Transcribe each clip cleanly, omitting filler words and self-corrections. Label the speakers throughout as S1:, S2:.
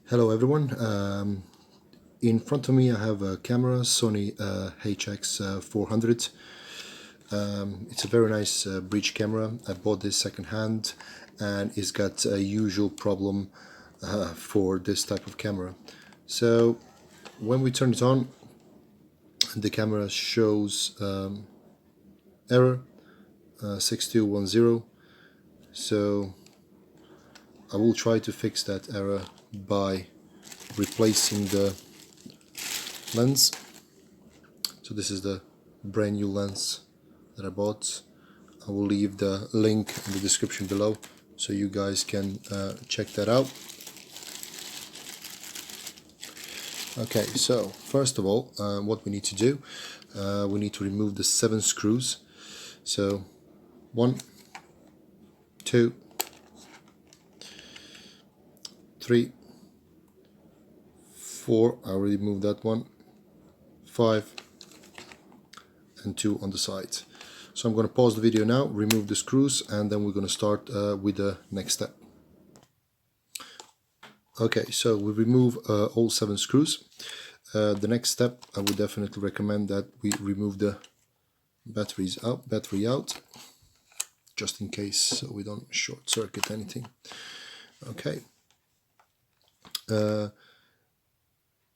S1: Hello everyone. In front of me I have a camera, Sony HX400. It's a very nice bridge camera. I bought this second-hand and it's got a usual problem for this type of camera. So when we turn it on, the camera shows error 6210. So I will try to fix that error by replacing the lens. So this is the brand new lens that I bought. I will leave the link in the description below so you guys can check that out. Okay, so first of all, what we need to do, we need to remove the 7 screws. So 1, 2, 3, 4, I already moved that one, 5, and 2 on the side. So I'm going to pause the video now, remove the screws, and then we're going to start with the next step. Okay, so we remove all 7 screws. The next step, I would definitely recommend that we remove the battery out, just in case, so we don't short circuit anything. Okay.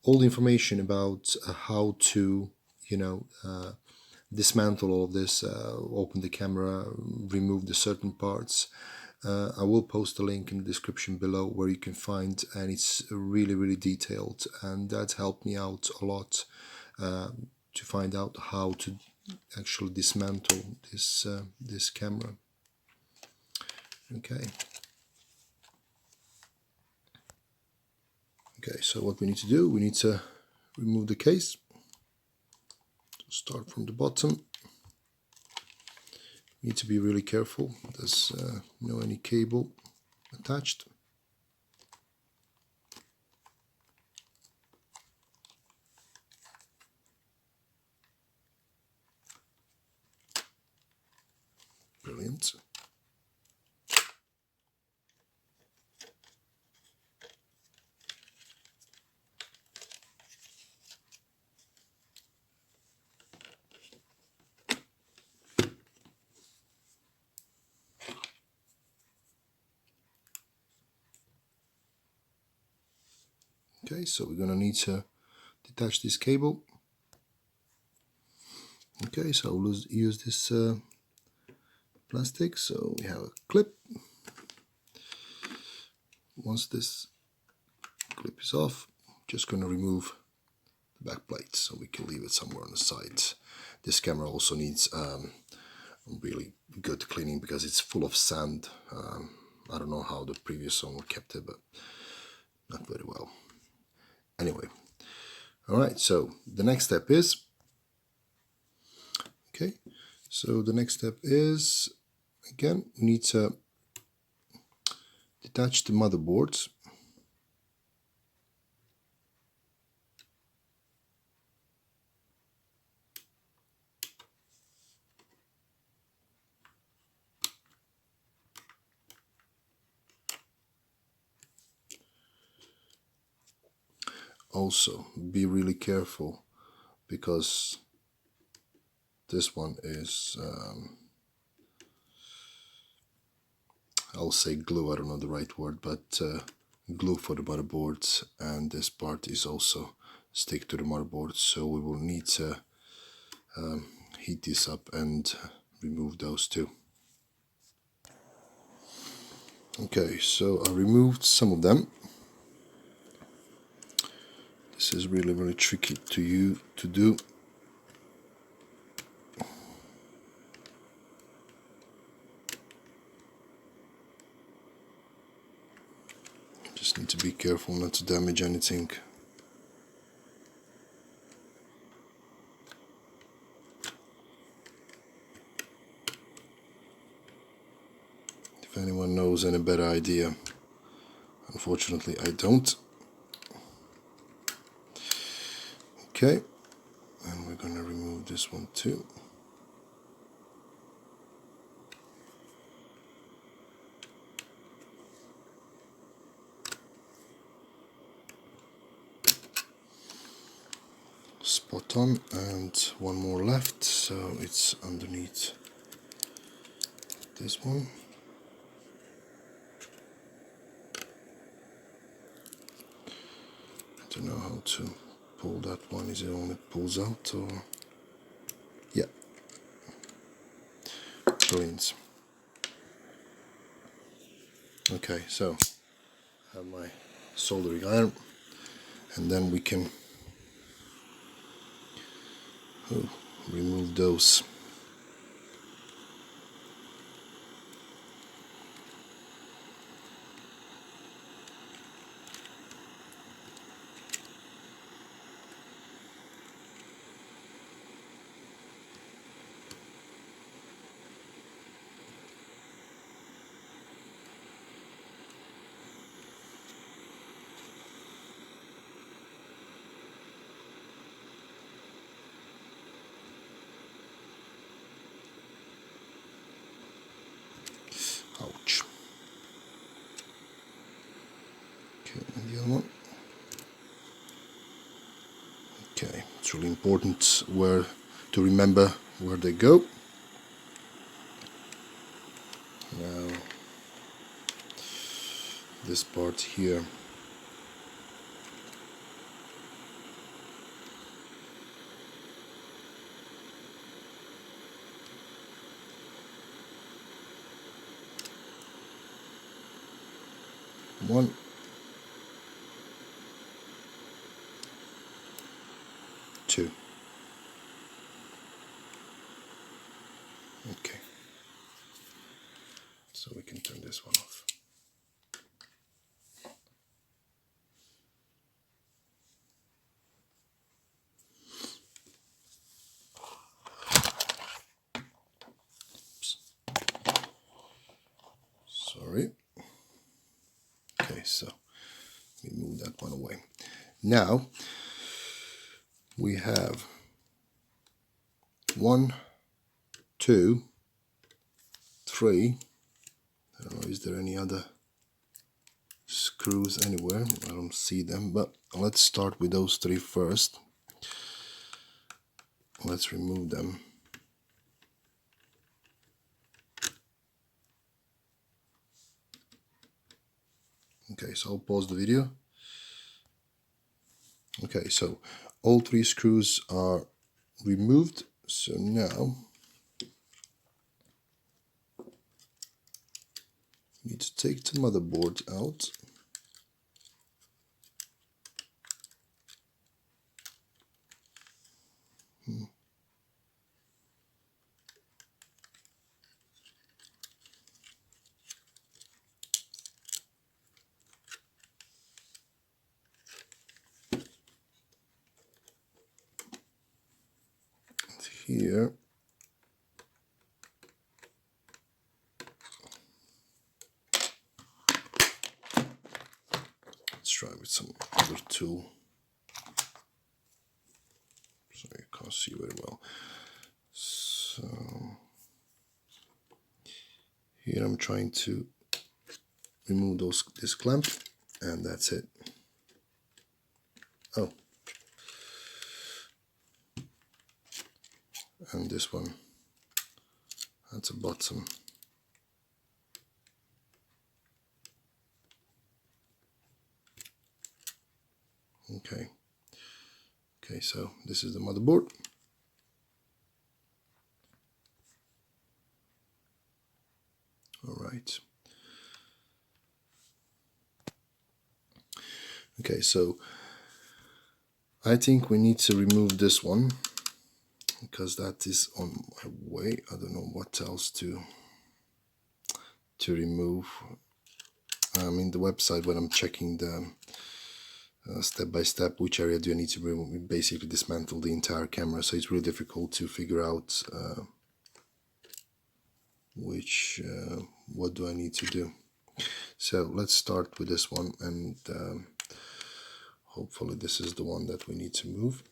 S1: All the information about how to, dismantle all of this, open the camera, remove the certain parts. I will post a link in the description below where you can find, and it's really detailed, and that helped me out a lot to find out how to actually dismantle this camera. Okay, so what we need to do, we need to remove the case. Start from the bottom. Need to be really careful. There's no any cable attached. Brilliant. Okay, so we're going to need to detach this cable. Okay, so I'll use this plastic. So we have a clip. Once this clip is off, just going to remove the back plate so we can leave it somewhere on the side. This camera also needs really good cleaning because it's full of sand. I don't know how the previous owner kept it, but not very well. Anyway, alright, so the next step is, again, we need to detach the motherboards. Also, be really careful because this one is, I'll say glue, I don't know the right word, but glue for the motherboards, and this part is also stick to the motherboard, so we will need to heat this up and remove those two. Okay, so I removed some of them. This is really tricky to do. Just need to be careful not to damage anything. If anyone knows any better idea, unfortunately I don't. Okay, and we're going to remove this one too. spot on, and one more left, so it's underneath this one. I don't know how to pull that one. Is it only pulls out, or yeah, brilliant. Okay, so I have my soldering iron, and then we can remove those. Ouch. Okay, and the other one. Okay, it's really important to remember where they go. Now, this part here. One, two. Okay. So we can turn this one off. Oops. Sorry. Okay, so we move that one away. Now we have 1, 2, 3. I don't know, is there any other screws anywhere? I don't see them, but let's start with those 3 first. Let's remove them. Okay, so I'll pause the video. Okay, so all 3 screws are removed. So now we need to take the motherboard out. Here, let's try with some other tool. Sorry, I can't see very well. So here I'm trying to remove this clamp, and that's it. Oh, and this one, that's a bottom. Okay. Okay, so this is the motherboard. All right. Okay, so I think we need to remove this one because that is on my way. I don't know what else to remove. In the website, when I'm checking the step by step, which area do I need to remove, we basically dismantle the entire camera, so it's really difficult to figure out what do I need to do. So let's start with this one, and hopefully this is the one that we need to move.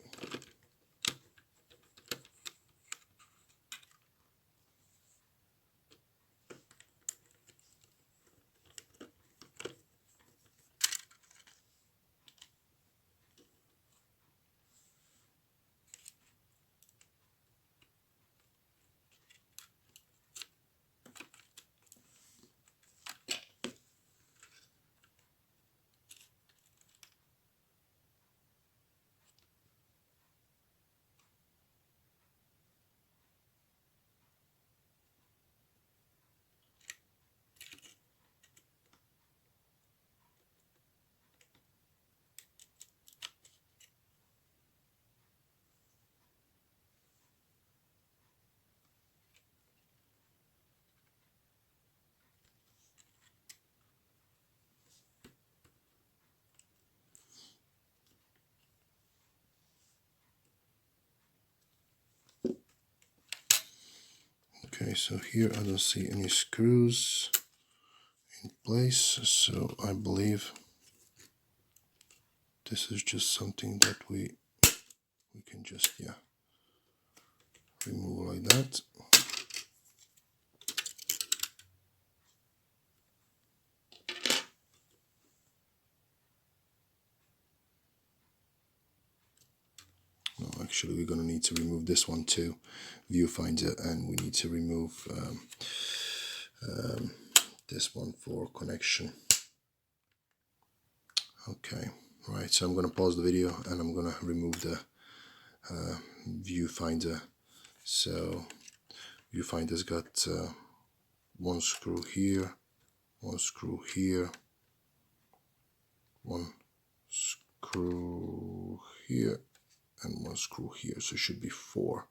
S1: Okay, so here I don't see any screws in place, so I believe this is just something that we can just remove like that. No, actually we're going to need to remove this one too, viewfinder, and we need to remove this one for connection. Okay, right, so I'm going to pause the video and I'm going to remove the viewfinder. So viewfinder's got one screw here, one screw here, one screw here, and one screw here, so it should be 4.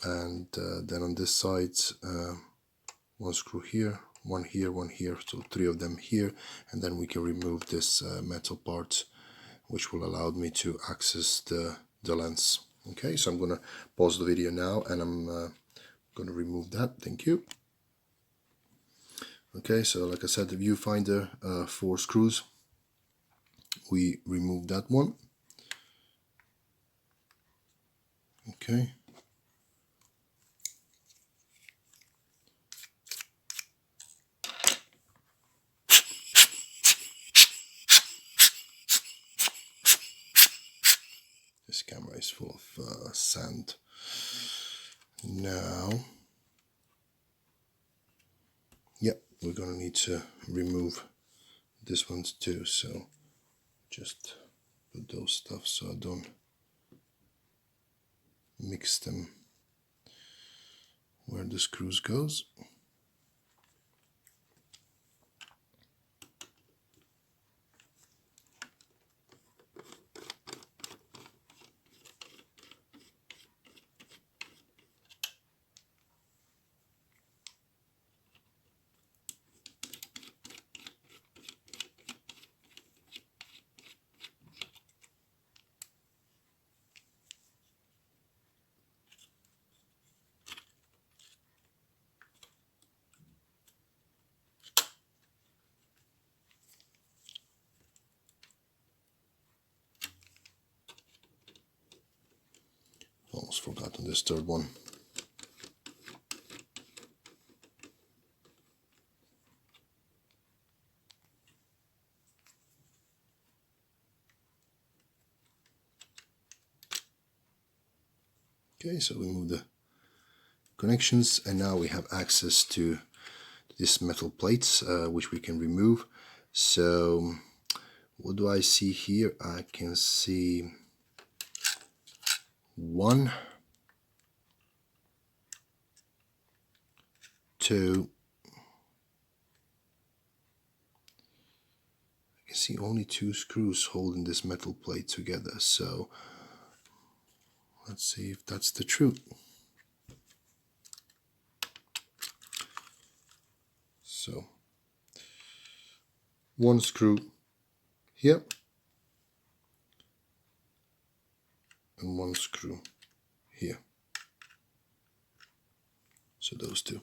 S1: And then on this side, one screw here, one here, so 3 of them here, and then we can remove this metal part, which will allow me to access the lens. Okay, so I'm gonna pause the video now and I'm gonna remove that. Thank you. Okay, so like I said, the viewfinder, 4 screws. We remove that one. Okay. This camera is full of sand. Now, we're gonna need to remove this one too, so just put those stuff so I don't mix them where the screws goes. Almost forgot on this third one. Okay, so we move the connections, and now we have access to these metal plates, which we can remove. So what do I see here? I can see 1, 2. I can see only 2 screws holding this metal plate together. So let's see if that's the truth. So 1 screw here and 1 screw here. So those 2.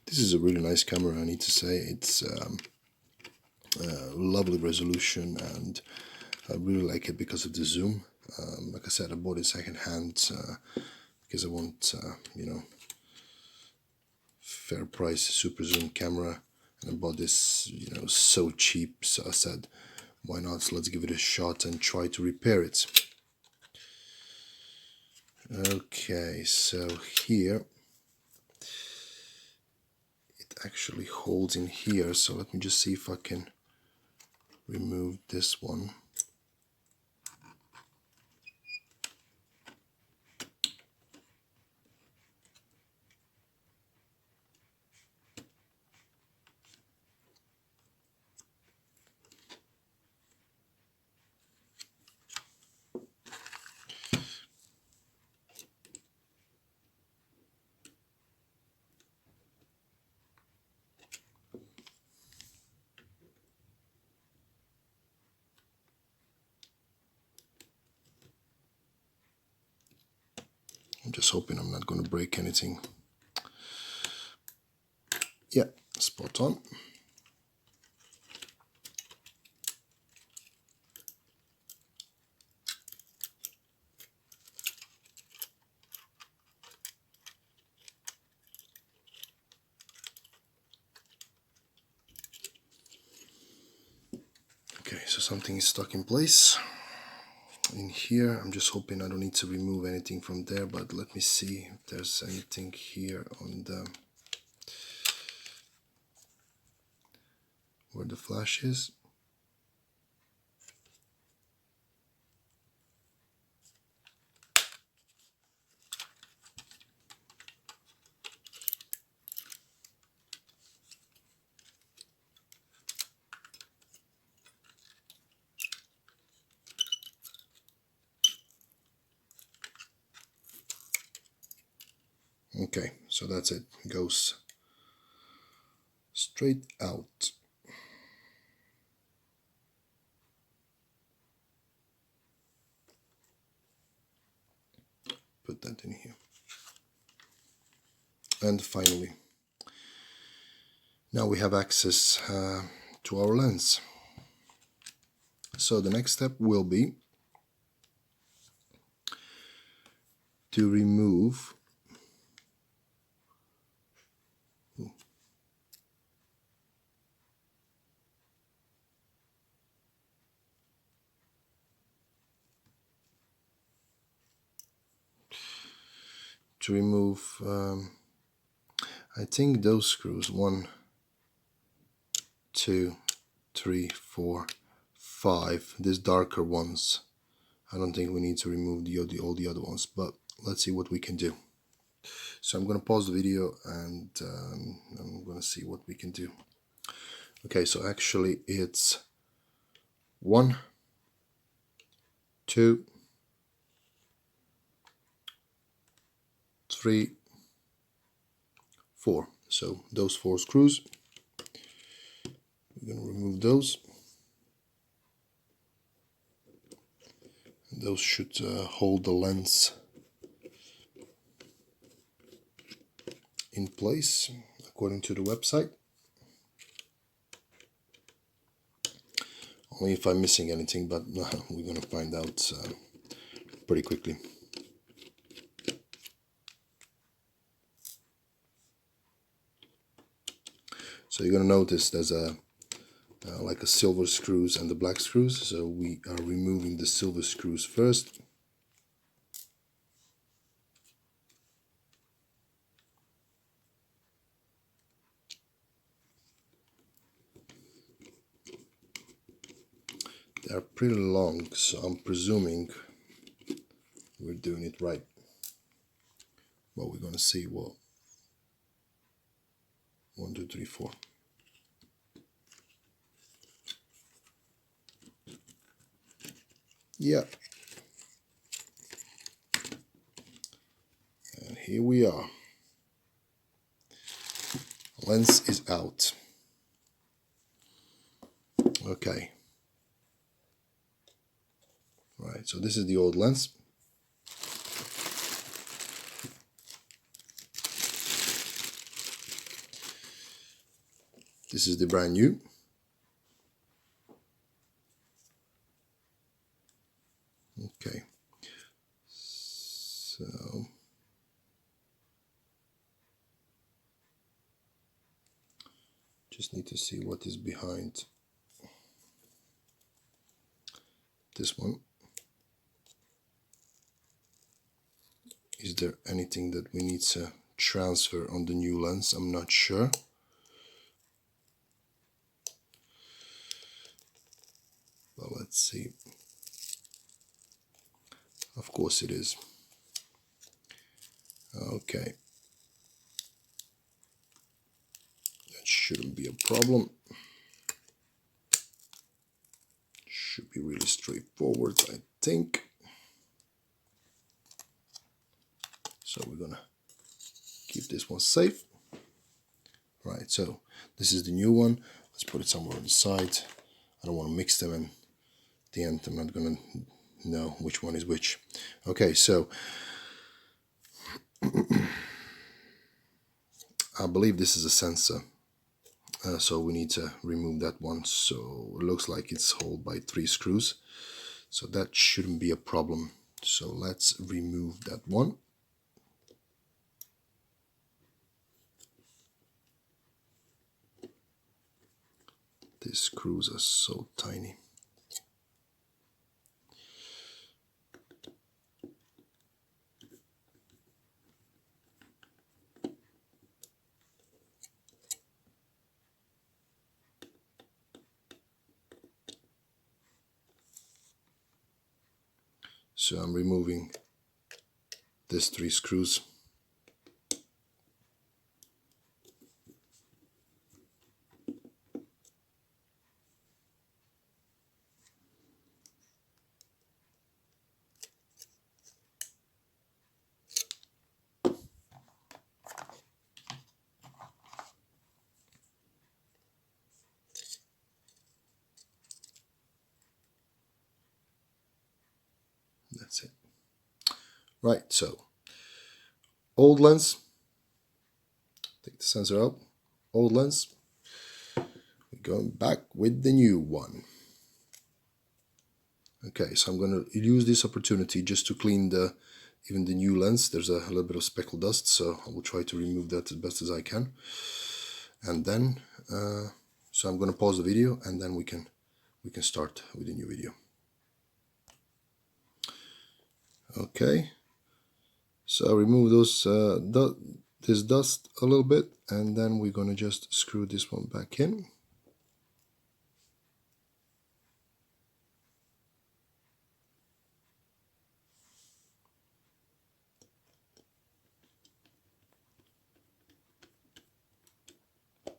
S1: This is a really nice camera, I need to say. It's lovely resolution, and I really like it because of the zoom. Like I said, I bought it second hand because I want, fair price super zoom camera, and I bought this, so cheap. So I said, why not? Let's give it a shot and try to repair it. Okay, so here it actually holds in here. So let me just see if I can remove this one. just hoping I'm not going to break anything. Yeah, spot on. Okay, so something is stuck in place in here. I'm just hoping I don't need to remove anything from there, but let me see if there's anything here on the where the flash is. Okay, so that's it. It goes straight out. Put that in here. And finally, now we have access to our lens. So the next step will be to remove I think those screws, 1, 2, 3, 4, 5, these darker ones. I don't think we need to remove all the other ones, but let's see what we can do. So I'm going to pause the video and I'm going to see what we can do. Okay, so actually it's 1, 2, 3, 4. So those 4 screws, we're going to remove those. Those should hold the lens in place according to the website. Only if I'm missing anything, but we're going to find out pretty quickly. So you're going to notice there's like a silver screws and the black screws. So we are removing the silver screws first. They are pretty long, so I'm presuming we're doing it right. But we're going to see what 1, 2, 3, 4. Yeah. And here we are. Lens is out. Okay. Right, so this is the old lens. This is the brand new. Okay. So just need to see what is behind this one. Is there anything that we need to transfer on the new lens? I'm not sure. But let's see. Of course it is. Okay. That shouldn't be a problem. Should be really straightforward, I think. So we're gonna keep this one safe. Right, so this is the new one. Let's put it somewhere on the side. I don't want to mix them, and at the end I'm not gonna know which one is which. Okay, so I believe this is a sensor, so we need to remove that one. So it looks like it's held by 3 screws, so that shouldn't be a problem. So let's remove that one. These screws are so tiny. So I'm removing these 3 screws. That's it. Right, so old lens, take the sensor out, old lens, we're going back with the new one. Okay, so I'm going to use this opportunity just to clean even the new lens. There's a little bit of speckle dust, so I will try to remove that as best as I can. And then, so I'm going to pause the video, and then we can start with the new video. Okay, so remove those this dust a little bit, and then we're going to just screw this one back in. I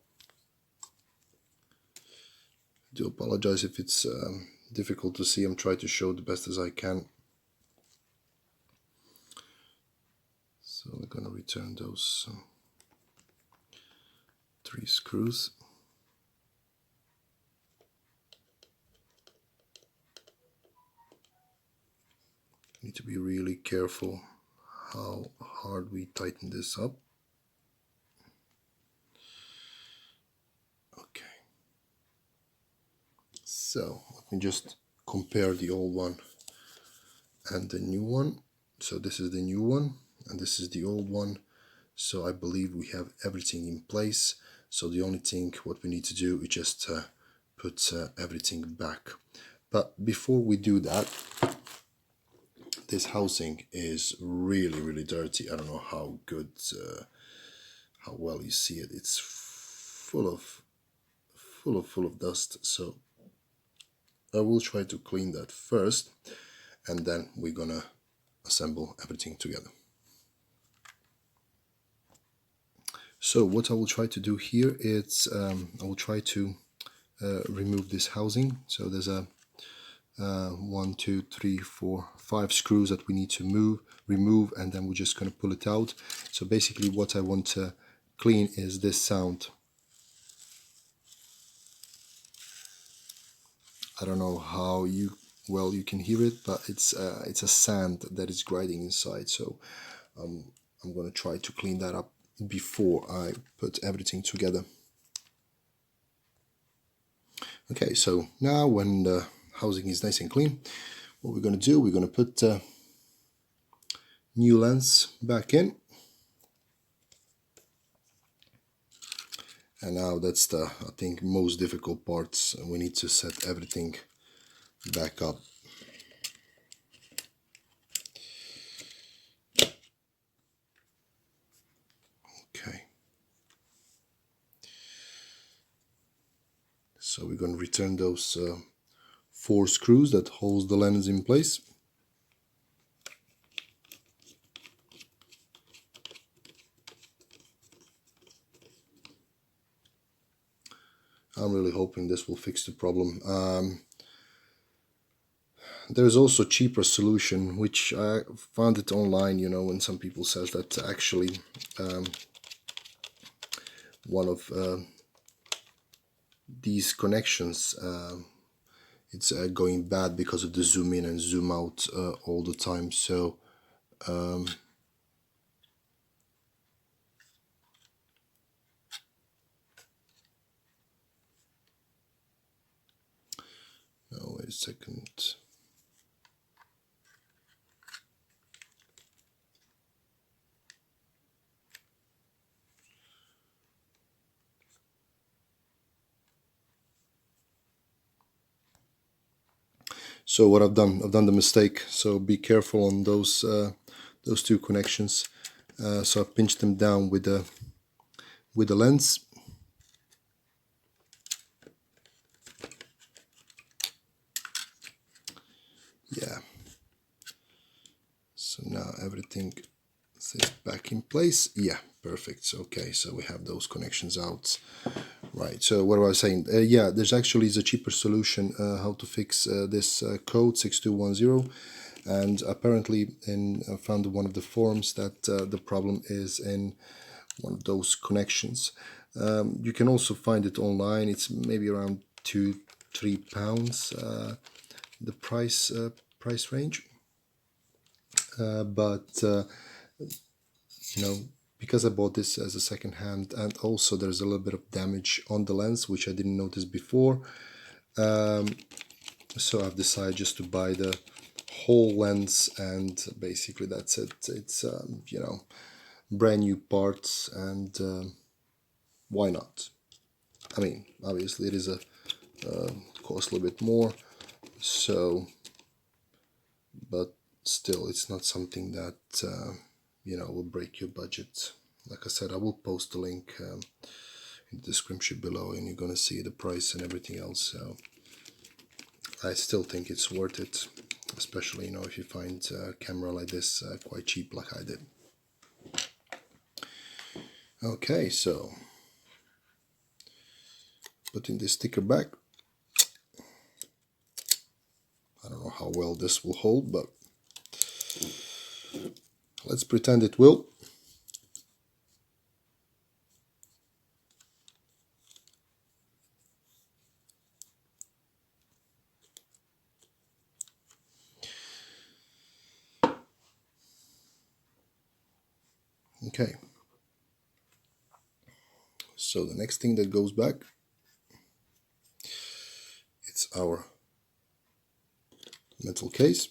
S1: do apologize if it's difficult to see. I'm trying to show the best as I can. So we're going to return those 3 screws. Need to be really careful how hard we tighten this up. Okay. So let me just compare the old one and the new one. So this is the new one and this is the old one. So I believe we have everything in place. So the only thing what we need to do is just put everything back. But before we do that, this housing is really dirty. I don't know how good, how well you see it. It's full of dust. So I will try to clean that first, and then we're gonna assemble everything together. So what I will try to do here is I will try to remove this housing. So there's a 1, 2, 3, 4, 5 screws that we need to remove, and then we're just going to pull it out. So basically what I want to clean is this sound. I don't know how well you can hear it, but it's a sand that is grinding inside. So I'm going to try to clean that up before I put everything together. Okay, so now when the housing is nice and clean, what we're going to do, we're going to put new lens back in. And now that's the, I think, most difficult parts. We need to set everything back up. Okay. So we're going to return those 4 screws that holds the lens in place. I'm really hoping this will fix the problem. There's also a cheaper solution, which I found it online, you know, when some people says that actually one of these connections it's going bad because of the zoom in and zoom out all the time. So a second. So what I've done the mistake. So be careful on those two connections. So I pinched them down with the lens. Yeah. So now everything is back in place. Yeah, perfect. Okay, so we have those connections out. Right, so what was I saying? Yeah, there's actually a cheaper solution how to fix this code 6210, and apparently I found one of the forums that the problem is in one of those connections. You can also find it online. It's maybe around £2-3 the price range, but you know, because I bought this as a second hand, and also there's a little bit of damage on the lens which I didn't notice before, so I've decided just to buy the whole lens, and basically that's it. It's you know, brand new parts, and why not? I mean, obviously it is a cost a little bit more, so, but still it's not something that you know, will break your budget. Like I said, I will post a link in the description below, and you're gonna see the price and everything else. So I still think it's worth it, especially, you know, if you find a camera like this quite cheap like I did. Okay, so putting this sticker back. I don't know how well this will hold, but let's pretend it will. Okay, so the next thing that goes back, it's our metal case.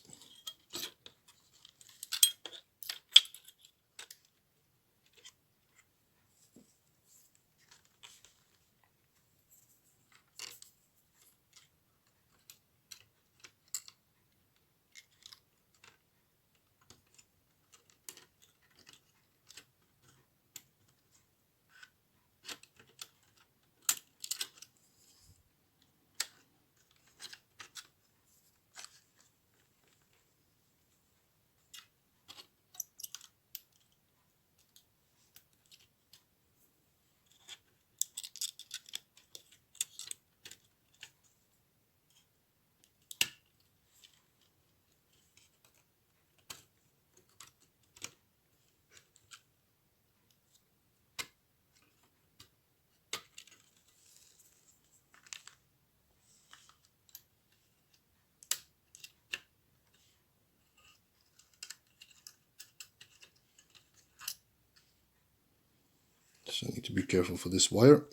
S1: So I need to be careful for this wire.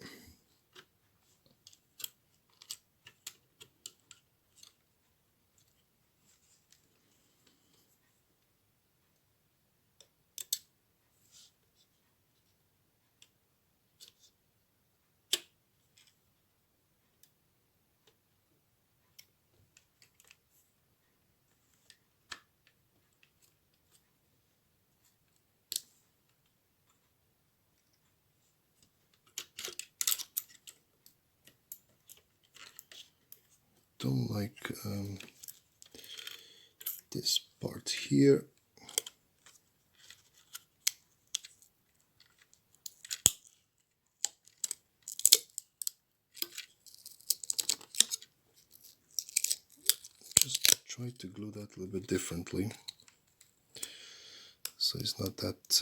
S1: Don't like this part here. Just try to glue that a little bit differently, so it's not that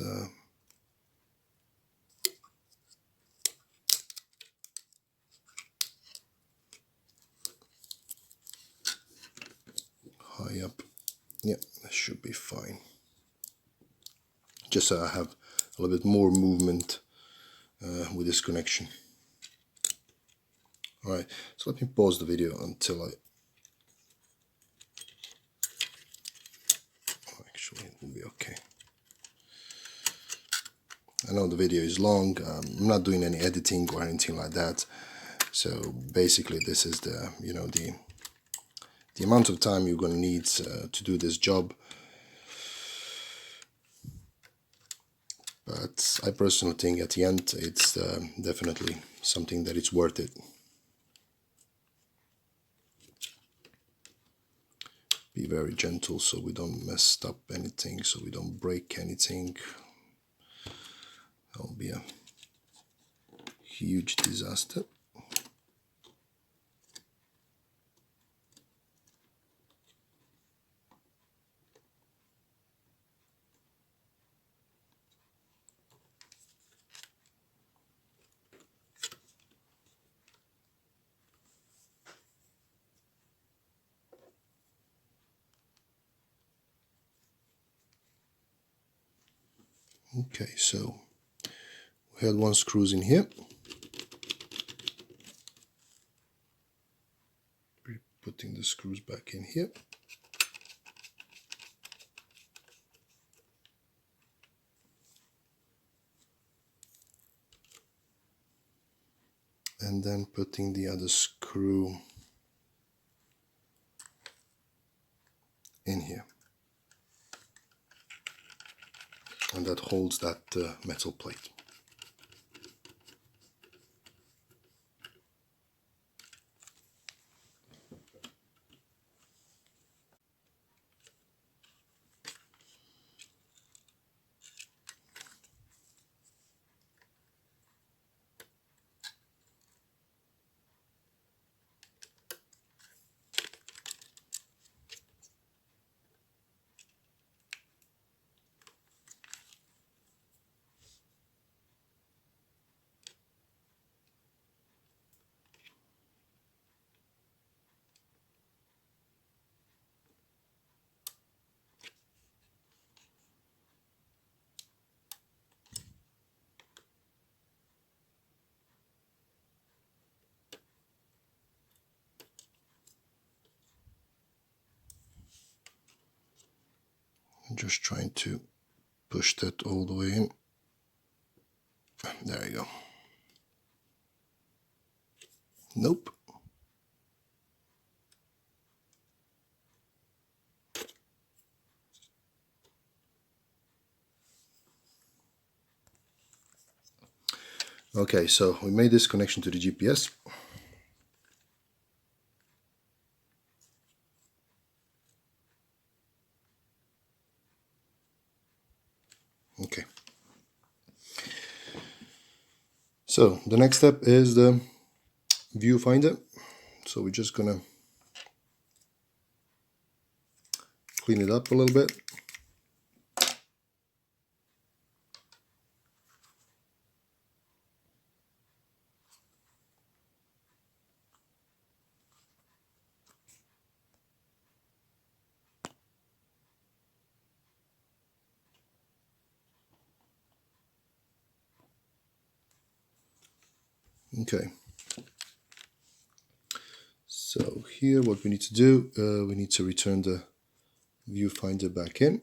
S1: high up. Yeah, that should be fine. Just so I have a little bit more movement with this connection. Alright, so let me pause the video until I will be okay. I know the video is long. I'm not doing any editing or anything like that. So basically, this is the the amount of time you're going to need to do this job. But I personally think at the end it's definitely something that it's worth it. Be very gentle so we don't mess up anything, so we don't break anything. That will be a huge disaster. Okay, so we had one screw in here. We're putting the screws back in here. And then putting the other screw in here. And that holds that metal plate. I'm just trying to push that all the way in. There you go. Nope. Okay, so we made this connection to the GPS. Okay. So the next step is the viewfinder. So we're just gonna clean it up a little bit. Okay. So here what we need to do, we need to return the viewfinder back in.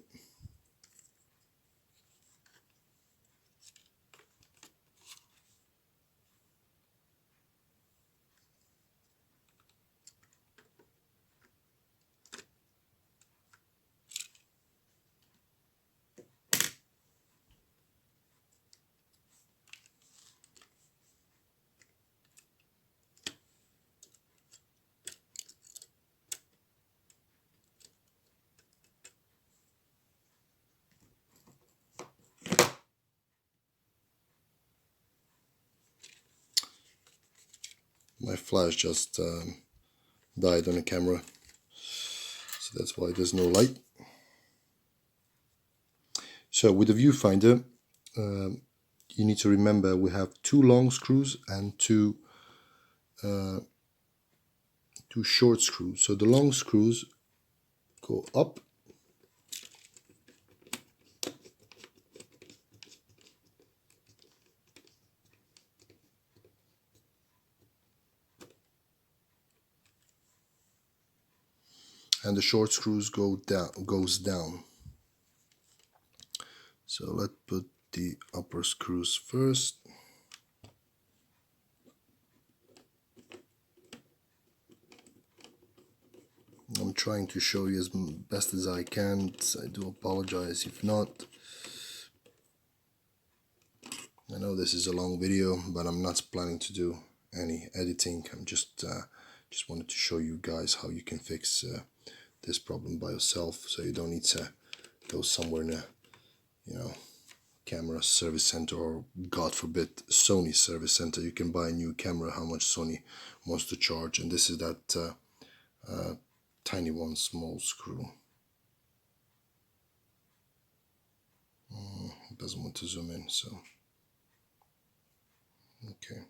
S1: My flash just died on the camera, so that's why there's no light. So with the viewfinder, you need to remember we have two long screws and two short screws. So the long screws go up, and the short screws goes down. So let's put the upper screws first. I'm trying to show you as best as I can. I do apologize if not. I know this is a long video, but I'm not planning to do any editing. I'm just wanted to show you guys how you can fix this problem by yourself, so you don't need to go somewhere in a, camera service center, or God forbid Sony service center. You can buy a new camera how much Sony wants to charge, and this is that tiny one, small screw. It doesn't want to zoom in, so okay.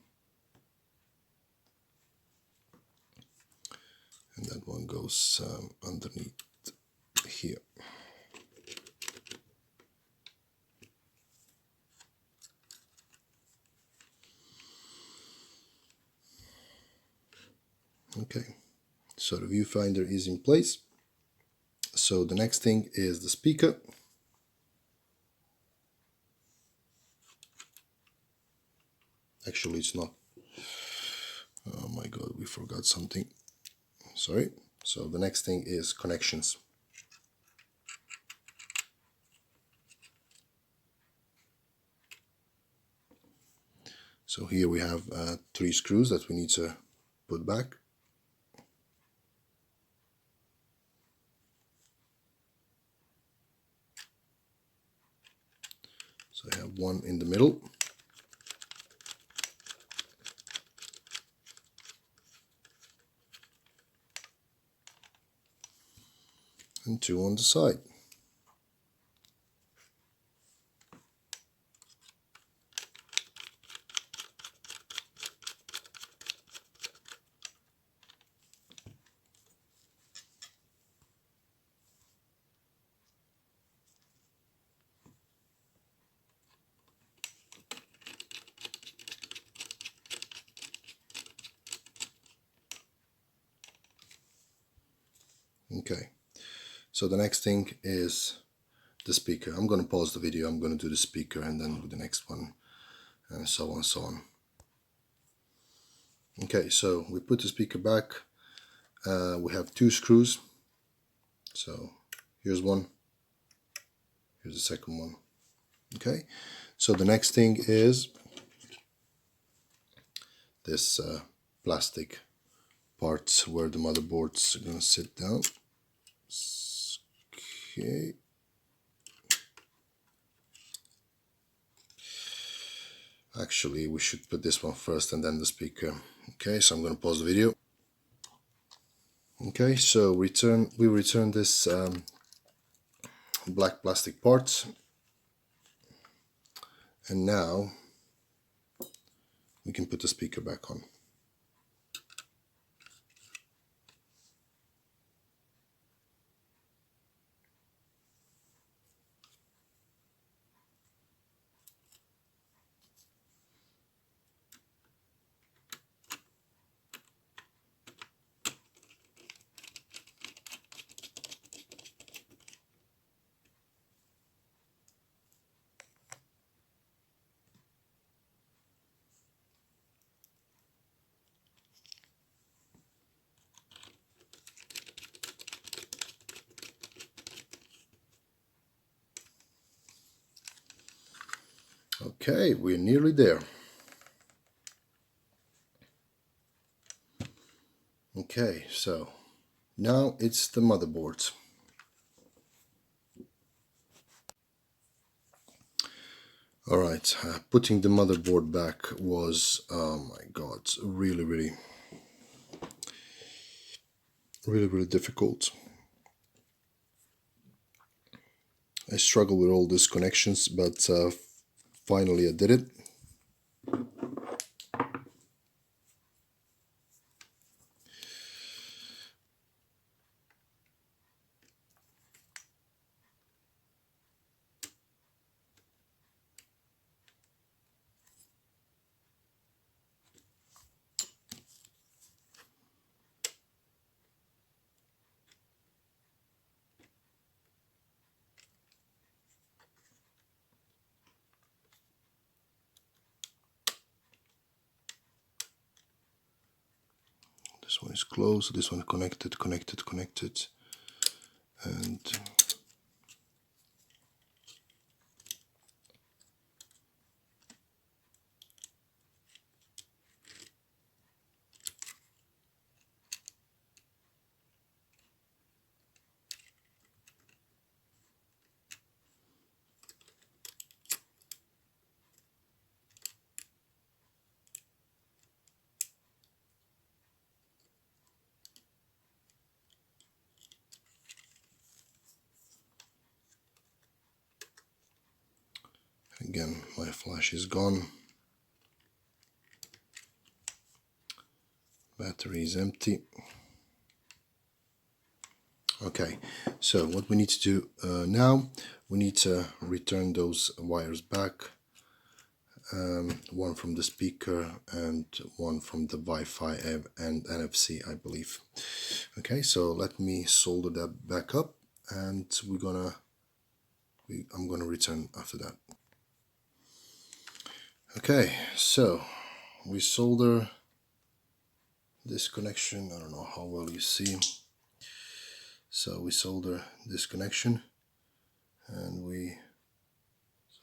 S1: And that one goes underneath here. Okay, so the viewfinder is in place. So the next thing is the speaker. Actually, it's not. Oh my god, we forgot something. Sorry. So the next thing is connections. So here we have 3 screws that we need to put back. So I have one in the middle. And 2 on the side. Okay, so the next thing is the speaker. I'm going to pause the video, I'm going to do the speaker and then do the next one, and so on and so on. Okay, so we put the speaker back. We have 2 screws. So here's one, here's the second one. Okay, so the next thing is this plastic part where the motherboard's gonna sit down. Okay. Actually, we should put this one first and then the speaker. Okay, so I'm gonna pause the video. Okay, so we return this black plastic part, and now we can put the speaker back on. Okay, we're nearly there. Okay, so now it's the motherboard. Alright, putting the motherboard back was, oh my god, really difficult. I struggle with all these connections, but finally I did it. This one is closed, this one connected, and again, my flash is gone. Battery is empty. Okay, so what we need to do now, we need to return those wires back. One from the speaker and one from the Wi-Fi and NFC, I believe. Okay, so let me solder that back up, and I'm gonna return after that. Okay, so we solder this connection. I don't know how well you see. So we solder this connection and we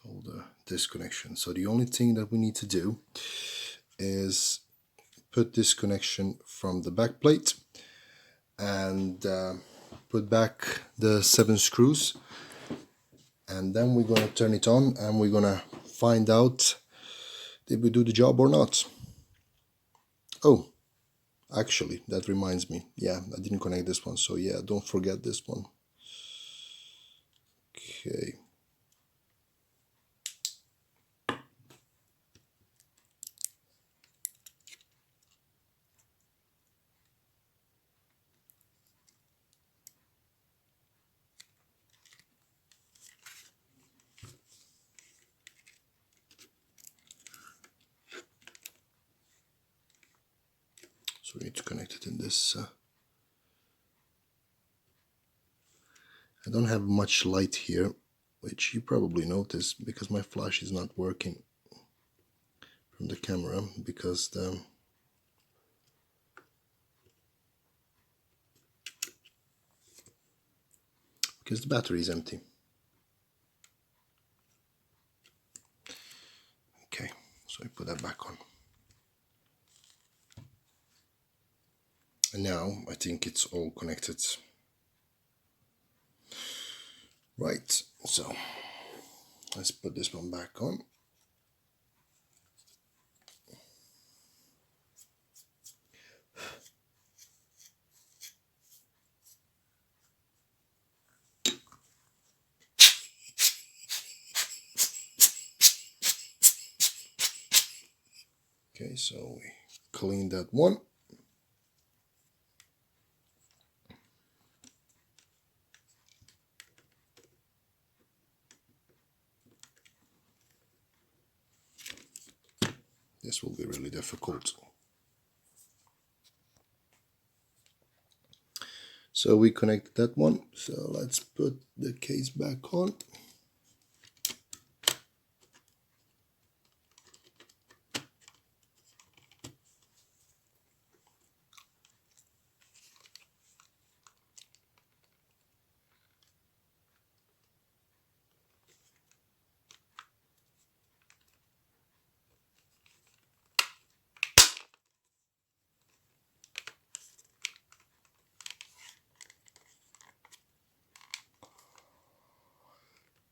S1: solder this connection. So the only thing that we need to do is put this connection from the back plate and put back the 7 screws, and then we're gonna turn it on and we're gonna find out did we do the job or not. Oh, actually, that reminds me. Yeah, I didn't connect this one, so yeah, don't forget this one. Okay. So we need to connect it in this. I don't have much light here, which you probably noticed because my flash is not working from the camera because the battery is empty. Okay, so I put that back on. And now I think it's all connected. Right, so let's put this one back on. Okay, so we clean that one. This will be really difficult. So we connected that one. So let's put the case back on.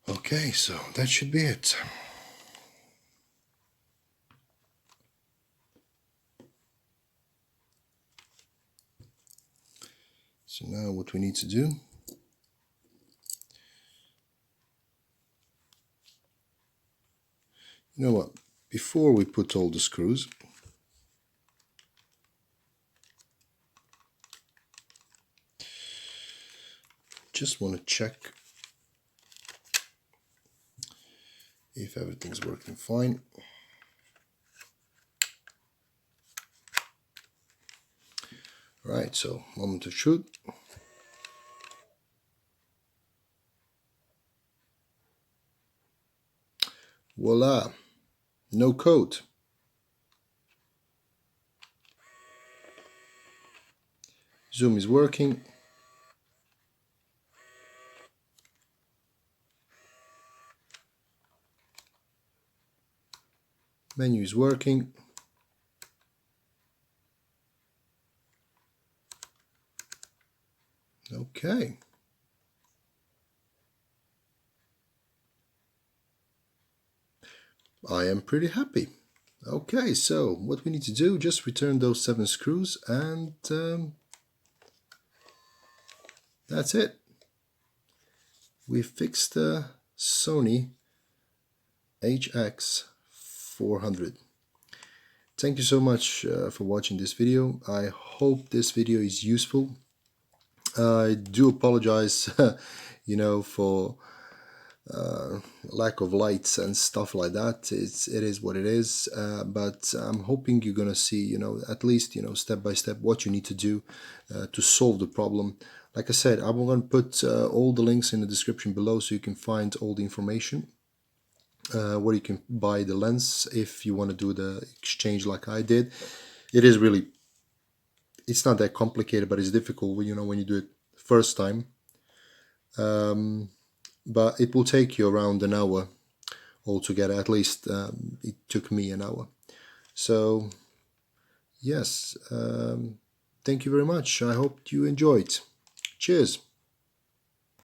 S1: Okay, so that should be it. So now what we need to do, you know what, before we put all the screws, just want to check if everything's working fine. Right, so moment to shoot. Voila, no code. Zoom is working. Menu is working. Okay. I am pretty happy. Okay, so what we need to do, just return those 7 screws and that's it. We fixed the Sony HX400. Thank you so much for watching this video. I hope this video is useful. I do apologize, for lack of lights and stuff like that. It is what it is, but I'm hoping you're gonna see, at least, step by step what you need to do to solve the problem. Like I said, I'm gonna put all the links in the description below so you can find all the information where you can buy the lens if you want to do the exchange like I did. It's not that complicated, but it's difficult when you do it first time. But it will take you around an hour altogether. At least it took me an hour. So yes, thank you very much. I hope you enjoyed. Cheers.